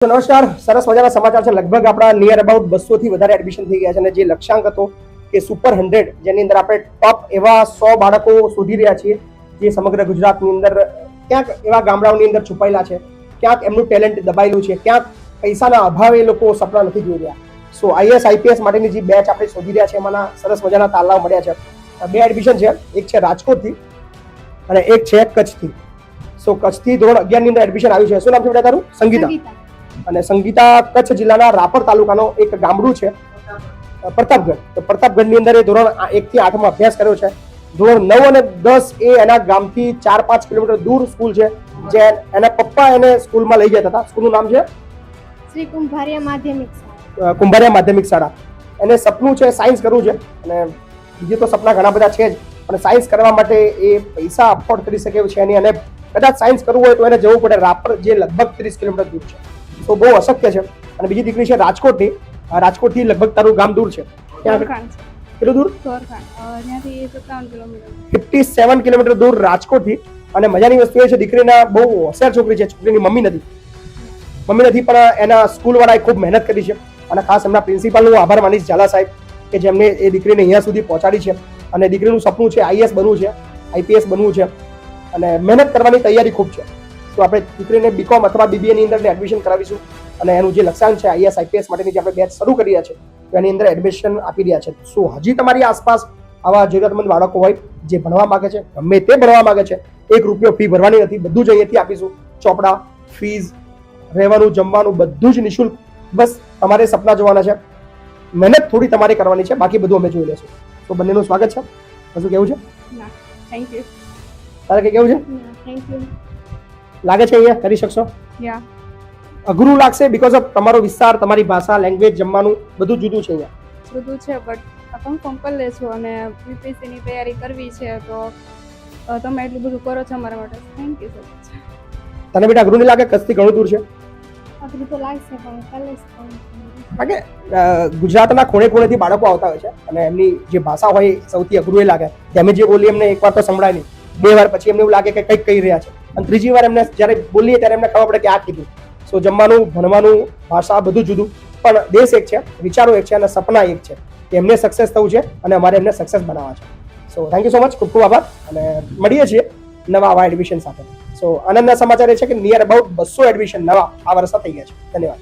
નમસ્કાર, સરસ મજાના સમાચાર છે. લગભગ આપણા નિયર અબાઉટ 200 થી વધારે એડમિશન થઈ ગયા છે અને જે લક્ષ્યાંક હતો કે સુપર 100 જેની અંદર આપણે ટોપ એવા 100 બાળકો શોધી રહ્યા છીએ જે સમગ્ર ગુજરાતની અંદર ક્યાંક એવા ગામડાઓની અંદર છુપાયેલા છે, ક્યાંક એમનું ટેલેન્ટ દબાયેલું છે, ક્યાંક પૈસાના અભાવે લોકો સપના નથી જોઈ રહ્યા. સો આઈએસ આઈપીએસ માટેની જે બેચ આપણે શોધી રહ્યા છે એમાંના સરસ મજાના તાલાઓ મળ્યા છે. બે એડમિશન છે, એક છે રાજકોટથી અને એક છે કચ્છથી. સો કચ્છથી ધોરણ 11 ની અંદર એડમિશન આવ્યું છે. શું નામ છે બેટા તારું? સંગીતા. અને સંગીતા કચ્છ જિલ્લાના રાપર તાલુકાનો એક ગામડું છે પ્રતાપગઢ. તો પ્રતાપગઢની અંદર એ ધોરણ 1 થી 8 માં અભ્યાસ કર્યો છે. ધોરણ 9 અને 10 એ એના ગામથી 4-5 કિલોમીટર દૂર સ્કૂલ છે જે એના પપ્પા એને સ્કૂલમાં લઈ જતા હતા. સ્કૂલનું નામ છે શ્રી કુંભારિયા માધ્યમિક શાળા. કુંભારિયા માધ્યમિક શાળા. એને સપનું છે સાયન્સ કરવું છે અને બીજું તો સપના ઘણા બધા છે જ, પણ સાયન્સ કરવા માટે એ પૈસા અફોર્ડ કરી શકે એવું છે નહીં અને કદાચ સાયન્સ કરવું હોય તો એને જવું પડે રાપર, જે લગભગ 30 કિલોમીટર દૂર છે. તો બહુ અશક્ય છે. અને બીજી દીકરી છે રાજકોટની. રાજકોટથી લગભગ તારું ગામ દૂર છે. કેટલું દૂર? 57 કિલોમીટર દૂર રાજકોટથી. અને મજાની વસ્તુ એ છે દીકરીના બહુ હોશિયાર છોકરી છે. છોકરીની મમ્મી નથી પણ એના સ્કૂલવાળાએ ખૂબ મહેનત કરી છે અને ખાસ એમના પ્રિન્સિપાલનો હું આભાર માનીશ, ઝાલા સાહેબ, કે જેમને એ દીકરીને અહીંયા સુધી પહોંચાડી છે. અને દીકરીનું સપનું છે આઈએસ બનવું છે, આઈપીએસ બનવું છે અને મહેનત કરવાની તૈયારી ખૂબ છે. તો આપણે દીકરીને બીકોમ અથવા બીબીએ ની અંદર એડમિશન કરાવીશું અને એનું જે લક્ષ્યાંક છે આઈએસ આઈપીએસ માટેની જે આપણે બેચ શરૂ કરી રહ્યા છે એની અંદર એડમિશન આપી રહ્યા છે. શું હજી તમારી આસપાસ આવા જરૂરિયાતમંદ બાળકો હોય જે ભણવા માંગે છે, ગમે તે ભણવા માંગે છે, 1 રૂપિયો ફી ભરવાની નથી, બધું જ અહીંયાથી આપીશું. ચોપડા, ફીસ, રહેવાનું, જમવાનું બધું જ નિઃશુલ્ક. બસ તમારે સપના જોવાના છે, મહેનત થોડી તમારે કરવાની છે, બાકી બધું અમે જોઈ લેશું. તો બંનેનું સ્વાગત છે. શું કેવું છે? Thank you. તારે કઈ કેવું છે? Thank you. લાગે છે અહીંયા કરી શકશો? યા. અઘરું લાગશે બીકોઝ ઓફ તમારો વિસ્તાર, તમારી ભાષા, લેંગ્વેજ, જમવાનું બધું જુદું છે અહીંયા. બધું છે બટ કન્ફર્મ કરી લેજો અને યુપીએસસી ની તૈયારી કરવી છે તો તમે એટલું બધું કરો છો અમારા માટે. Thank you so much. તને બેટા અઘરું નહીં લાગે? કચ્છથી ઘણું દૂર છે. અઘરું તો લાગશે પણ કાલે કારણ કે ગુજરાતના ખૂણે ખૂણેથી બાળકો આવતા હોય છે અને એમની જે ભાષા હોય સૌથી અઘરું એ લાગે. અમે જે બોલીએ એમને એકવાર તો સંભળાય નહીં, 2 વાર પછી એમને એવું લાગે કે કંઈક કહી રહ્યા છે અને ત્રીજી વાર એમને જ્યારે બોલીએ ત્યારે એમને ખબર પડે કે આ કીધું. સો જમવાનું, ભણવાનું, ભાષા બધું જુદું, પણ દેશ એક છે, વિચારો એક છે અને સપના એક છે કે એમને સક્સેસ થવું છે અને અમારે એમને સક્સેસ બનાવવા છે. So thank you so much, ખૂબ ખૂબ આભાર અને મળીએ છીએ નવા આવા એડમિશન સાથે. સો આનંદના સમાચાર એ છે કે નિયર અબાઉટ 200 એડમિશન નવા આ વર્ષે થઈ ગયા છે. ધન્યવાદ.